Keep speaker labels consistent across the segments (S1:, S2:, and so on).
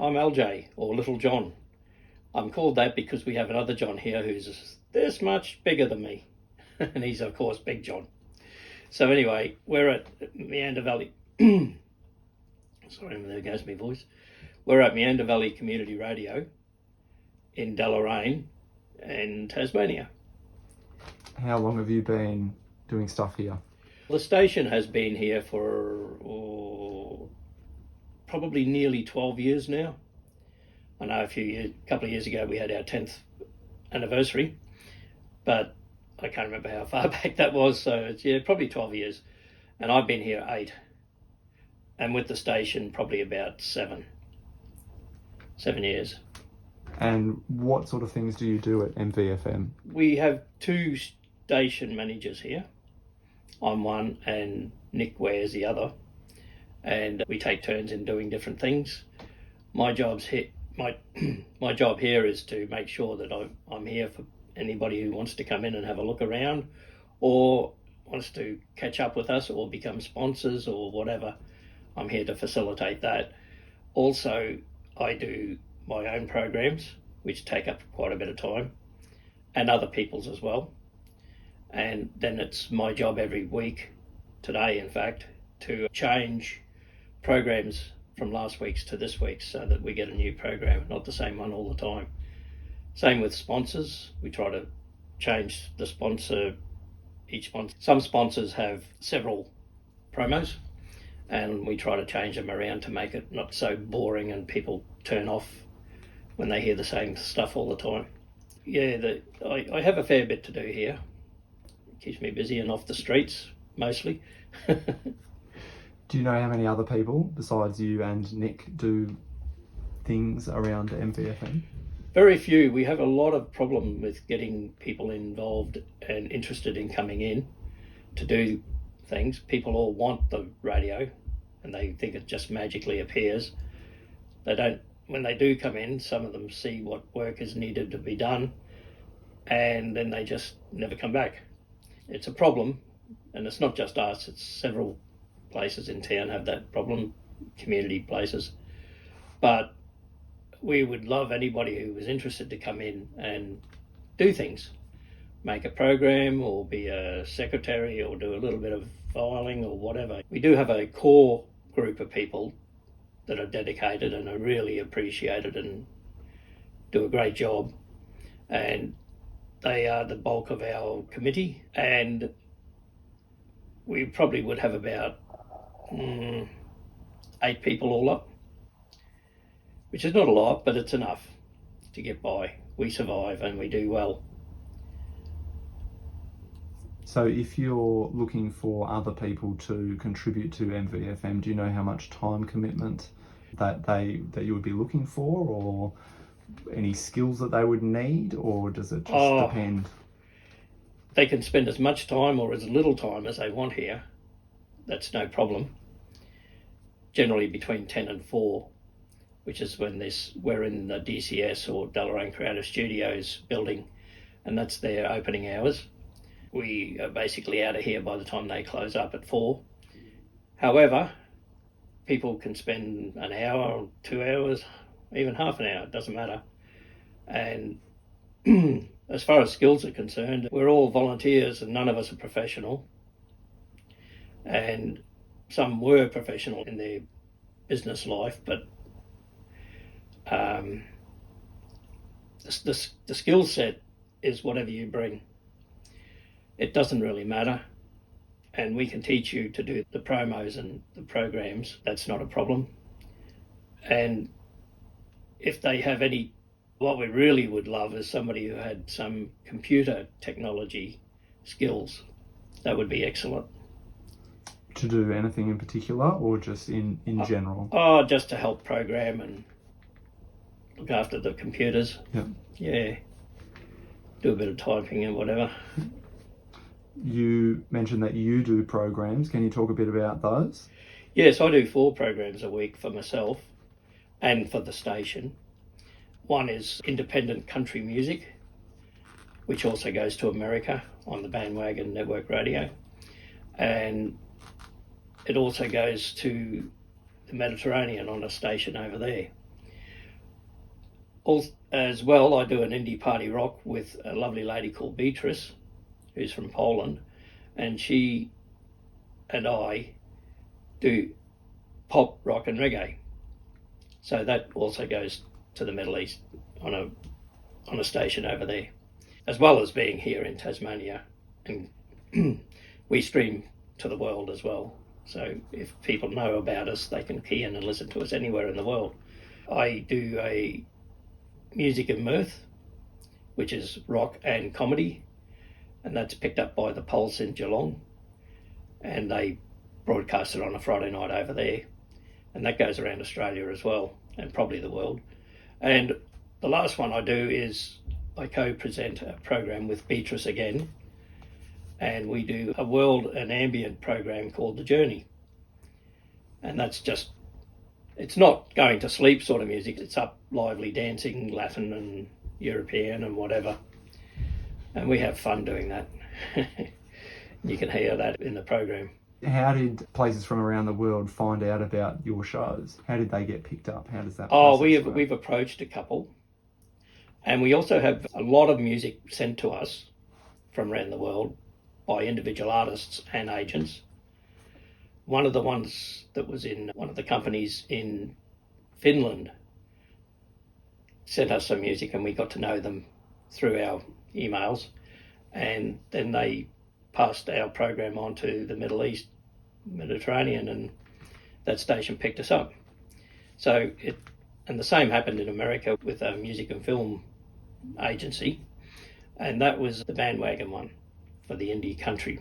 S1: I'm LJ, or Little John. I'm called that because we have another John here who's this much bigger than me. And he's, of course, Big John. So anyway, we're at Meander Valley. Sorry, there goes my voice. We're at Meander Valley Community Radio in Deloraine in Tasmania.
S2: How long have you been doing stuff here?
S1: The station has been here for probably nearly 12 years now. I know a couple of years ago we had our 10th anniversary, but I can't remember how far back that was, so it's probably 12 years. And I've been here 8, and with the station probably about 7 years.
S2: And what sort of things do you do at MVFM?
S1: We have 2 station managers here. I'm one and Nick Ware's the other. And we take turns in doing different things. My job here is to make sure that I'm here for anybody who wants to come in and have a look around or wants to catch up with us or become sponsors or whatever. I'm here to facilitate that. Also, I do my own programs, which take up quite a bit of time, and other people's as well. And then it's my job every week, today in fact, to change programs from last week's to this week's so that we get a new program, not the same one all the time. Same with sponsors. We try to change the sponsor, each sponsor. Some sponsors have several promos, and we try to change them around to make it not so boring and people turn off when they hear the same stuff all the time. Yeah, I have a fair bit to do here. It keeps me busy and off the streets, mostly.
S2: Do you know how many other people, besides you and Nick, do things around MVFM?
S1: Very few. We have a lot of problem with getting people involved and interested in coming in to do things. People all want the radio and they think it just magically appears. They don't. When they do come in, some of them see what work is needed to be done and then they just never come back. It's a problem, and it's not just us, it's several places in town have that problem, community places. But we would love anybody who was interested to come in and do things, make a program or be a secretary or do a little bit of filing or whatever. We do have a core group of people that are dedicated and are really appreciated and do a great job, and they are the bulk of our committee, and we probably would have about 8 people all up, which is not a lot, but it's enough to get by. We survive and we do well.
S2: So if you're looking for other people to contribute to MVFM, do you know how much time commitment that you would be looking for, or any skills that they would need, or does it just depend?
S1: They can spend as much time or as little time as they want here. That's no problem. Generally between 10 and 4, which is when we're in the DCS or Deloraine Creative Studios building, and that's their opening hours. We are basically out of here by the time they close up at 4. However, people can spend an hour, 2 hours, even half an hour, it doesn't matter. And as far as skills are concerned, we're all volunteers and none of us are professional. And some were professional in their business life, but the skill set is whatever you bring. It doesn't really matter. And we can teach you to do the promos and the programs. That's not a problem. And if they have any, what we really would love is somebody who had some computer technology skills. That would be excellent.
S2: To do anything in particular, or just in general?
S1: Just to help program and look after the computers. Yeah. Do a bit of typing and whatever.
S2: You mentioned that you do programs. Can you talk a bit about those?
S1: Yes, I do 4 programs a week for myself and for the station. One is independent country music, which also goes to America on the Bandwagon Network Radio. And it also goes to the Mediterranean on a station over there. As well, I do an indie party rock with a lovely lady called Beatrice, who's from Poland, and she and I do pop, rock and reggae. So that also goes to the Middle East on a station over there, as well as being here in Tasmania. And we stream to the world as well. So if people know about us, they can key in and listen to us anywhere in the world. I do a Music and Mirth, which is rock and comedy, and that's picked up by the Pulse in Geelong, and they broadcast it on a Friday night over there, and that goes around Australia as well, and probably the world. And the last one I do is I co-present a program with Beatrice again, and we do a world and ambient program called The Journey, and that's just, it's not going to sleep sort of music, it's up lively dancing, Latin and European and whatever, and we have fun doing that. You can hear that in the program.
S2: How did places from around the world find out about your shows? How did they get picked up? How does that process work?
S1: We've approached a couple, and we also have a lot of music sent to us from around the world by individual artists and agents. One of the ones that was in one of the companies in Finland sent us some music, and we got to know them through our emails, and then they passed our program on to the Middle East, Mediterranean, and that station picked us up. So and the same happened in America with a music and film agency, and that was the bandwagon one for the indie country,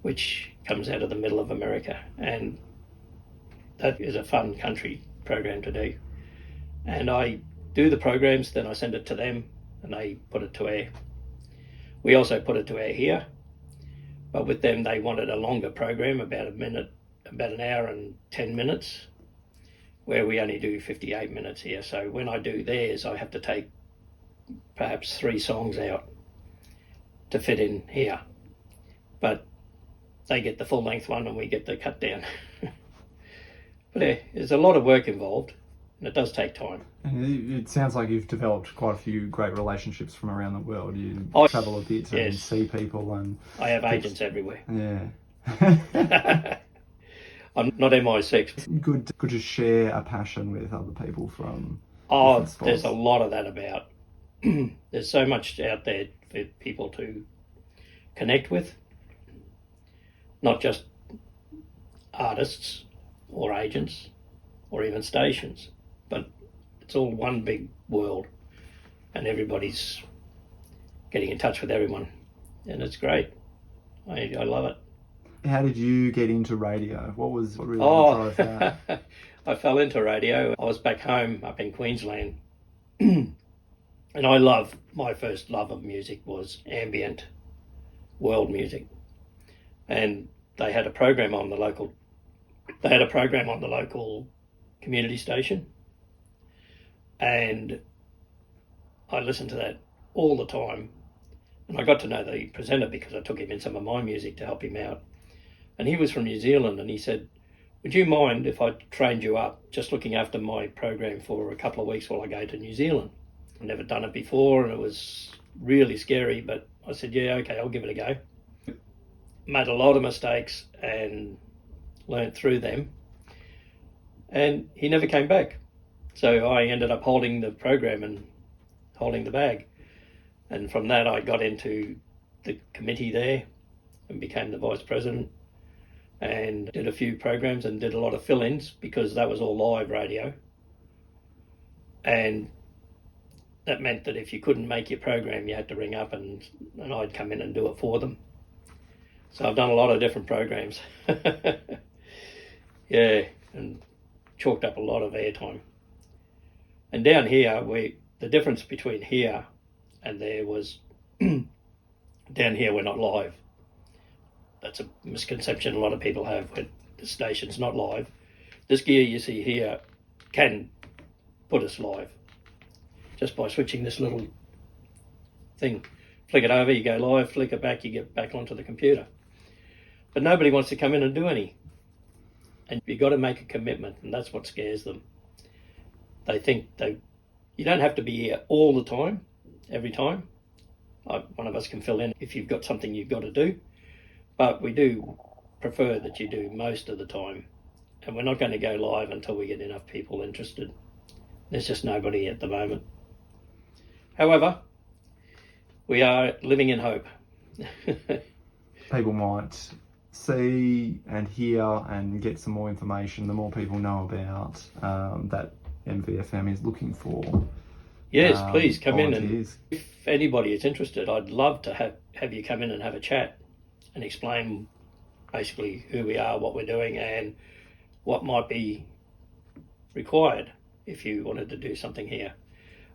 S1: which comes out of the middle of America, and that is a fun country program to do. And I do the programs, then I send it to them, and they put it to air. We also put it to air here, but with them they wanted a longer program, about an hour and 10 minutes, where we only do 58 minutes here. So when I do theirs, I have to take perhaps 3 songs out to fit in here, but they get the full length one and we get the cut down. But yeah, there's a lot of work involved, and it does take time.
S2: And it sounds like you've developed quite a few great relationships from around the world. You travel a bit and see people, and
S1: I have agents everywhere.
S2: Yeah.
S1: I'm not MI6.
S2: Good to share a passion with other people from.
S1: There's a lot of that about. There's so much out there for people to connect with, not just artists or agents or even stations, but it's all one big world, and everybody's getting in touch with everyone, and it's great. I love it.
S2: How did you get into radio? What really drove that?
S1: I fell into radio. I was back home up in Queensland, and my first love of music was ambient world music, and they had a program on the local community station, and I listened to that all the time, and I got to know the presenter because I took him in some of my music to help him out. And he was from New Zealand, and he said, "Would you mind if I trained you up just looking after my program for a couple of weeks while I go to New Zealand?" I've never done it before, and it was really scary, but I said, "Yeah, okay, I'll give it a go." Made a lot of mistakes and learnt through them, and he never came back. So I ended up holding the program and holding the bag, and from that I got into the committee there and became the vice president, and did a few programs and did a lot of fill-ins because that was all live radio, and that meant that if you couldn't make your program you had to ring up and I'd come in and do it for them. So I've done a lot of different programs. Yeah, and chalked up a lot of airtime. And down here, the difference between here and there was down here we're not live. That's a misconception a lot of people have, when the station's not live. This gear you see here can put us live just by switching this little thing. Flick it over, you go live, flick it back, you get back onto the computer. But nobody wants to come in and do any. And you've got to make a commitment, and that's what scares them. They think You don't have to be here all the time, every time. One of us can fill in if you've got something you've got to do, but we do prefer that you do most of the time, and we're not going to go live until we get enough people interested. There's just nobody at the moment. However, we are living in hope.
S2: People might see and hear and get some more information. The more people know about that MVFM is looking for.
S1: Yes, please come in, and
S2: volunteers.
S1: if anybody is interested, I'd love to have you come in and have a chat and explain basically who we are, what we're doing, and what might be required if you wanted to do something here.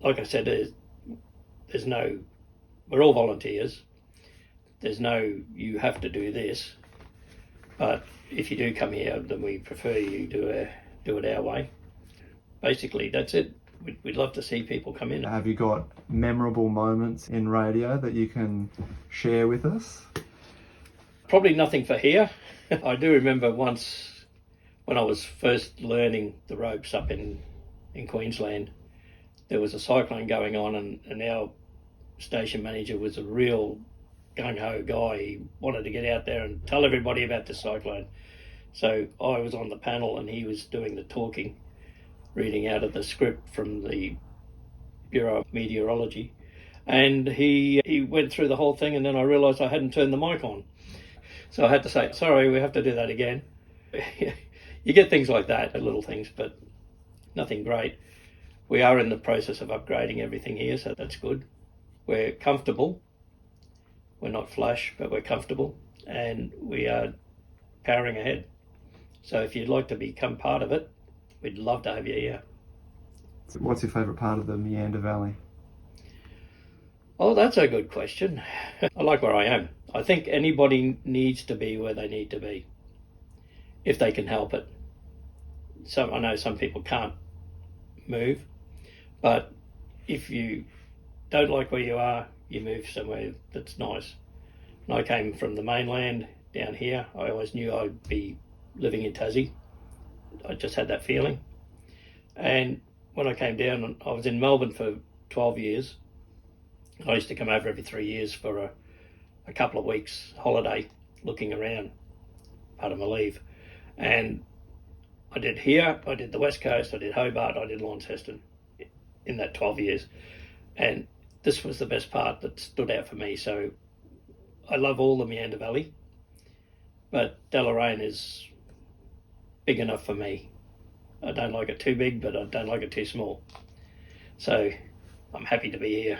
S1: Like I said, there's no, we're all volunteers. There's no, you have to do this. But if you do come here, then we prefer you do it our way. Basically, that's it. We'd love to see people come in.
S2: Have you got memorable moments in radio that you can share with us?
S1: Probably nothing for here. I do remember once when I was first learning the ropes up in Queensland, there was a cyclone going on, and our station manager was a real gung-ho guy. He wanted to get out there and tell everybody about the cyclone. So I was on the panel and he was doing the talking, reading out of the script from the Bureau of Meteorology. And he went through the whole thing, and then I realised I hadn't turned the mic on. So I had to say, sorry, we have to do that again. You get things like that, little things, but nothing great. We are in the process of upgrading everything here, so that's good. We're comfortable. We're not flush, but we're comfortable, and we are powering ahead. So if you'd like to become part of it, we'd love to have you here.
S2: What's your favourite part of the Meander Valley?
S1: Oh, that's a good question. I like where I am. I think anybody needs to be where they need to be, if they can help it. I know some people can't move, but if you don't like where you are, you move somewhere that's nice. And I came from the mainland down here. I always knew I'd be living in Tassie. I just had that feeling. And when I came down, I was in Melbourne for 12 years. I used to come over every 3 years for a couple of weeks holiday, looking around, part of my leave. And I did here, I did the West Coast, I did Hobart, I did Launceston in that 12 years. And this was the best part that stood out for me. So I love all the Meander Valley, but Deloraine is big enough for me. I don't like it too big, but I don't like it too small. So I'm happy to be here.